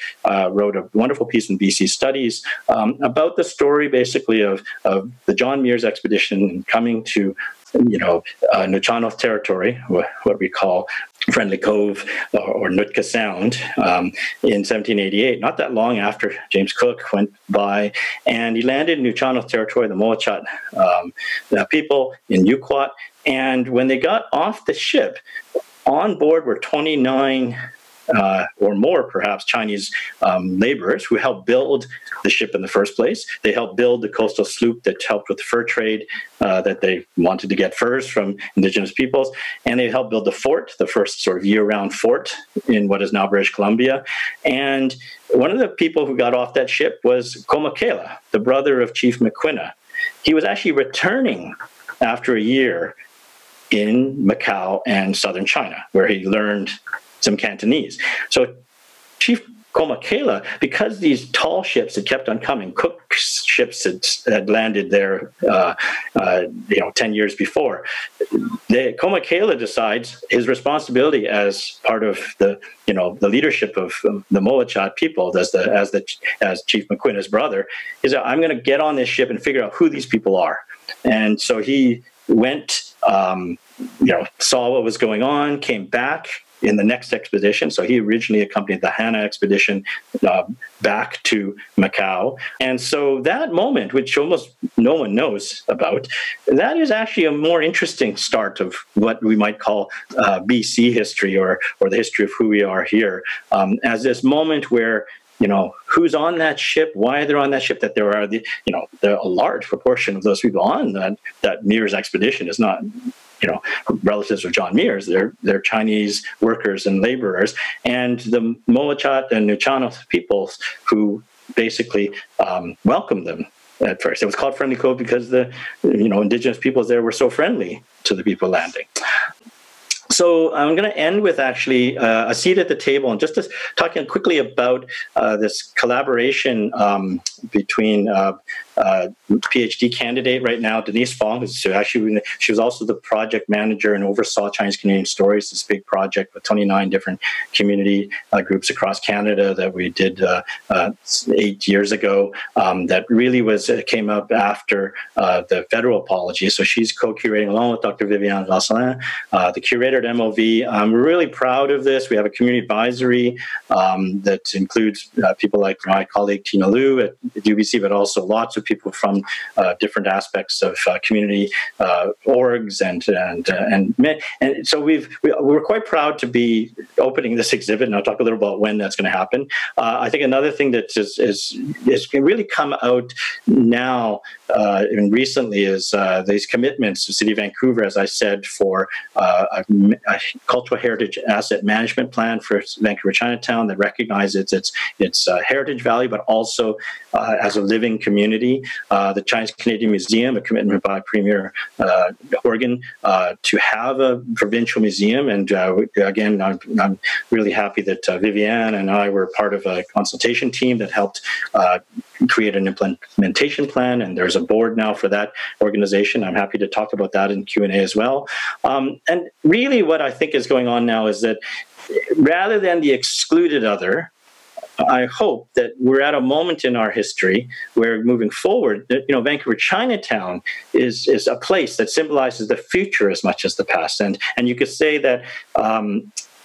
wrote a wonderful piece in BC Studies about the story, basically, of the John Mears expedition coming to Nuu-chah-nulth territory, what we call Friendly Cove or Nootka Sound, in 1788, not that long after James Cook went by, and he landed in Nuu-chah-nulth territory, the Moachat people in Yuquat, and when they got off the ship, on board were 29 or more, perhaps, Chinese laborers who helped build the ship in the first place. They helped build the coastal sloop that helped with the fur trade, that they wanted to get furs from indigenous peoples. And they helped build the fort, the first sort of year-round fort in what is now British Columbia. And one of the people who got off that ship was Komakela, the brother of Chief McQuina. He was actually returning after a year in Macau and southern China, where he learned some Cantonese. So Chief Komakela, because these tall ships had kept on coming, Cook's ships had landed there 10 years before, Komakela decides his responsibility as part of the leadership of the Moachat people, as Chief McQuina's brother, is that I'm going to get on this ship and figure out who these people are. And so he went, saw what was going on, came back in the next expedition. So he originally accompanied the Hana expedition back to Macau. And so that moment, which almost no one knows about, that is actually a more interesting start of what we might call BC history or the history of who we are here, as this moment where who's on that ship, why they're on that ship, that there are a large proportion of those people on that Mears expedition is not relatives of John Mears. They're Chinese workers and laborers, and the Moachat and Nuu-chah-nulth peoples who basically welcomed them at first. It was called Friendly Cove because the indigenous peoples there were so friendly to the people landing. So I'm going to end with actually a seat at the table and just talking quickly about this collaboration between PhD candidate right now, Denise Fong, she was also the project manager and oversaw Chinese Canadian Stories, this big project with 29 different community groups across Canada that we did 8 years ago, that really came up after the federal apology. So she's co-curating along with Dr. Viviane Vasselin, the curator at MOV. I'm really proud of this. We have a community advisory that includes people like my colleague Tina Liu at UBC, but also lots of people from different aspects of community orgs, and so we're quite proud to be opening this exhibit, and I'll talk a little about when that's going to happen. I think another thing that is really come out now and recently is these commitments to the City of Vancouver, as I said, for a cultural heritage asset management plan for Vancouver Chinatown that recognizes its heritage value, but also as a living community. The Chinese Canadian Museum, a commitment by Premier Horgan to have a provincial museum. And again, I'm really happy that Viviane and I were part of a consultation team that helped create an implementation plan. And there's a board now for that organization. I'm happy to talk about that in Q&A as well. And really what I think is going on now is that rather than the excluded other, I hope that we're at a moment in our history where, moving forward, Vancouver Chinatown is a place that symbolizes the future as much as the past. And you could say that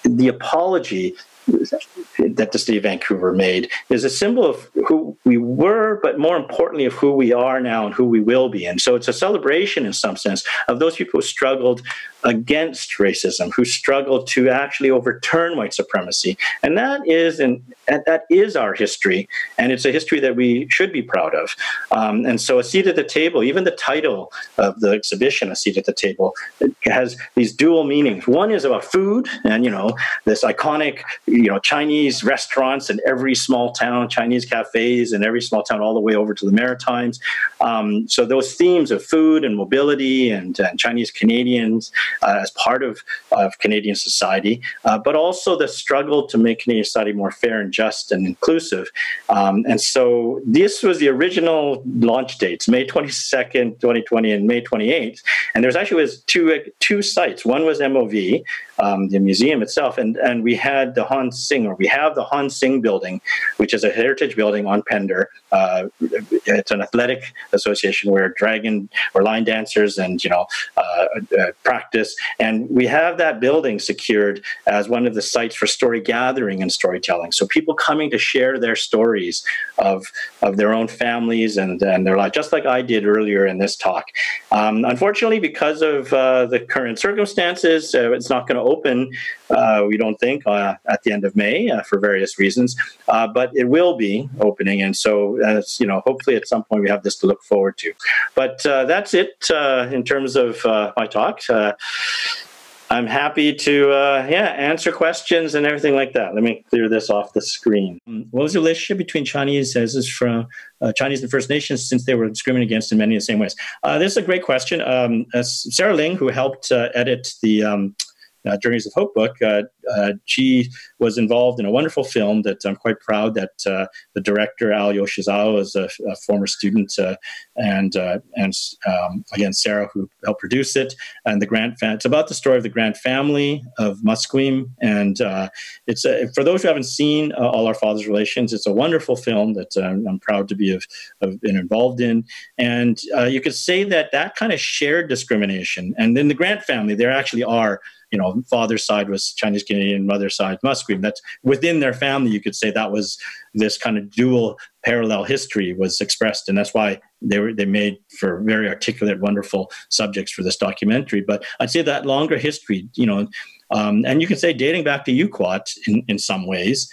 the apology that the city of Vancouver made is a symbol of who we were, but more importantly, of who we are now and who we will be. And so it's a celebration in some sense of those people who struggled against racism, who struggled to actually overturn white supremacy. And that is our history. And it's a history that we should be proud of. And so a seat at the table, even the title of the exhibition, A Seat at the Table, it has these dual meanings. One is about food and, this iconic, Chinese restaurants in every small town, Chinese cafes in every small town, all the way over to the Maritimes. So those themes of food and mobility and Chinese Canadians as part of Canadian society, but also the struggle to make Canadian society more fair and just and inclusive. And so this was the original launch dates, May 22nd, 2020 and May 28th. And there's actually two sites. One was MOV, the museum itself, and we had the we have the Han Sing building, which is a heritage building on Pender. It's an athletic association where dragon or line dancers and practice, and we have that building secured as one of the sites for story gathering and storytelling. So people coming to share their stories of their own families and their life, just like I did earlier in this talk. Unfortunately, because of the current circumstances, it's not going to open, we don't think, at the end of May for various reasons, but it will be opening. And so, hopefully at some point we have this to look forward to. But that's it in terms of my talk. I'm happy to answer questions and everything like that. Let me clear this off the screen. What was the relationship between Chinese and First Nations since they were discriminated against in many of the same ways? This is a great question. Sarah Ling, who helped edit the Journeys of Hope book, she was involved in a wonderful film that I'm quite proud that the director, Al Yoshizawa, is a former student, and again, Sarah, who helped produce it, and the Grant family. It's about the story of the Grant family of Musqueam, and it's for those who haven't seen All Our Father's Relations, it's a wonderful film that I'm proud to have been involved in, and you could say that kind of shared discrimination, and in the Grant family, there actually are, father's side was Chinese Canadian, mother's side Musqueam. That's within their family. You could say that was this kind of dual parallel history was expressed, and that's why they made for very articulate, wonderful subjects for this documentary. But I'd say that longer history, and you can say dating back to UQuat in some ways.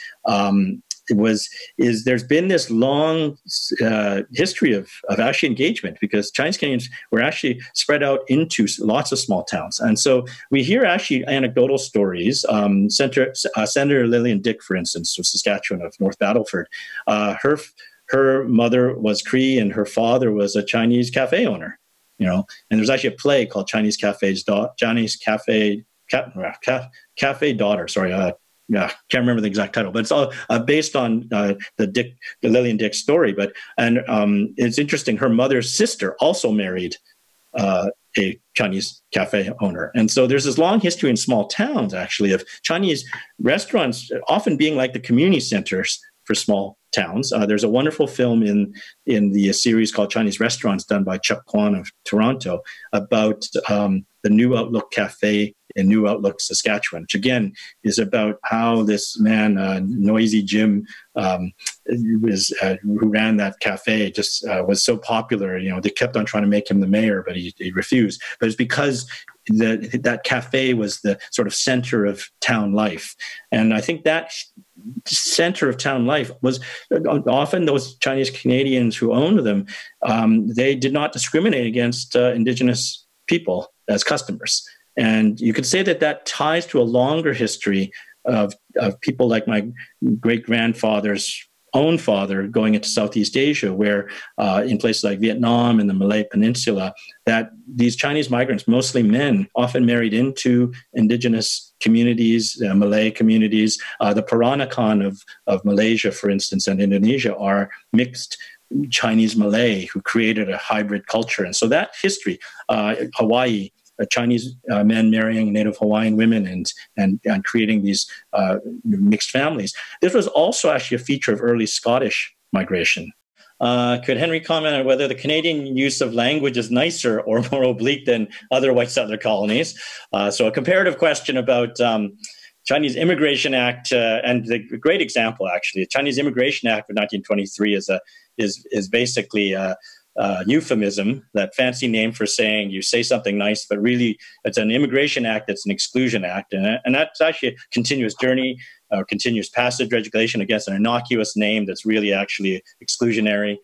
There's been this long history of actually engagement, because Chinese Canadians were actually spread out into lots of small towns. And so we hear actually anecdotal stories. Senator Lillian Dick, for instance, of Saskatchewan, of North Battleford, her mother was Cree and her father was a Chinese cafe owner, and there's actually a play called Chinese Cafe Daughter. Sorry, can't remember the exact title, but it's all based on the Lillian Dick story. And it's interesting. Her mother's sister also married a Chinese cafe owner, and so there's this long history in small towns, actually, of Chinese restaurants often being like the community centers for small towns. There's a wonderful film in the series called Chinese Restaurants, done by Chuck Kwan of Toronto, about the New Outlook Cafe in New Outlook, Saskatchewan, which again is about how this man, Noisy Jim, who ran that cafe, just was so popular. They kept on trying to make him the mayor, but he refused. But it's because that cafe was the sort of center of town life, and I think that center of town life was often those Chinese Canadians who owned them. They did not discriminate against Indigenous people as customers. And you could say that ties to a longer history of people like my great-grandfather's own father going into Southeast Asia, where in places like Vietnam and the Malay Peninsula, that these Chinese migrants, mostly men, often married into indigenous communities, Malay communities. The Peranakan of Malaysia, for instance, and Indonesia are mixed Chinese Malay who created a hybrid culture. And so that history, Hawaii, Chinese men marrying Native Hawaiian women and creating these mixed families. This was also actually a feature of early Scottish migration. Could Henry comment on whether the Canadian use of language is nicer or more oblique than other white settler colonies? So a comparative question about Chinese Immigration Act, and the great example, actually, the Chinese Immigration Act of 1923 is basically a euphemism, that fancy name for saying you say something nice, but really it's an immigration act that's an exclusion act. And that's actually a continuous journey, or continuous passage legislation against an innocuous name that's really actually exclusionary.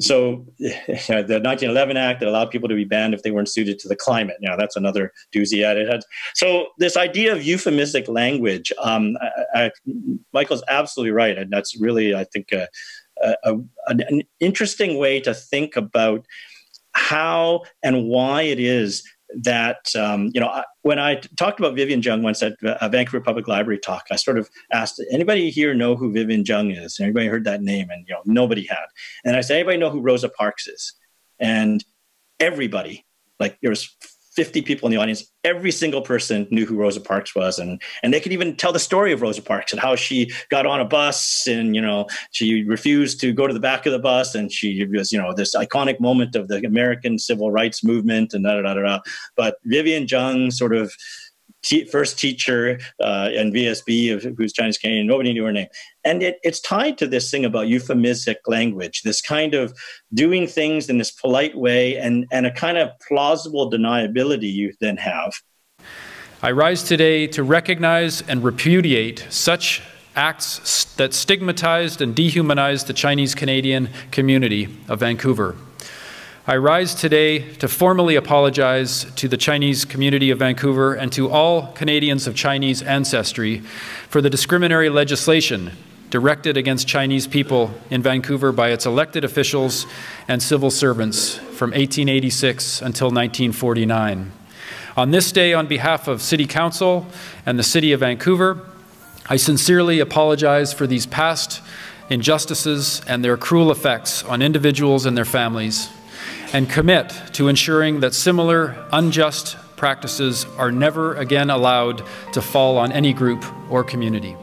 So the 1911 Act that allowed people to be banned if they weren't suited to the climate. Now, that's another doozy at it. So this idea of euphemistic language, Michael's absolutely right. And that's really, I think, an interesting way to think about how and why it is that, when I talked about Vivian Jung once at a Vancouver Public Library talk, I sort of asked, anybody here know who Vivian Jung is? Anybody heard that name? And, nobody had. And I said, anybody know who Rosa Parks is? And everybody, like there was 50 people in the audience, every single person knew who Rosa Parks was. And they could even tell the story of Rosa Parks and how she got on a bus and, she refused to go to the back of the bus. And she was, this iconic moment of the American civil rights movement and da-da-da-da-da. But Vivian Jung, sort of first teacher in VSB, who's Chinese Canadian, nobody knew her name. And it's tied to this thing about euphemistic language, this kind of doing things in this polite way and a kind of plausible deniability you then have. I rise today to recognize and repudiate such acts that stigmatized and dehumanized the Chinese Canadian community of Vancouver. I rise today to formally apologize to the Chinese community of Vancouver and to all Canadians of Chinese ancestry for the discriminatory legislation directed against Chinese people in Vancouver by its elected officials and civil servants from 1886 until 1949. On this day, on behalf of City Council and the City of Vancouver, I sincerely apologize for these past injustices and their cruel effects on individuals and their families, and commit to ensuring that similar unjust practices are never again allowed to fall on any group or community.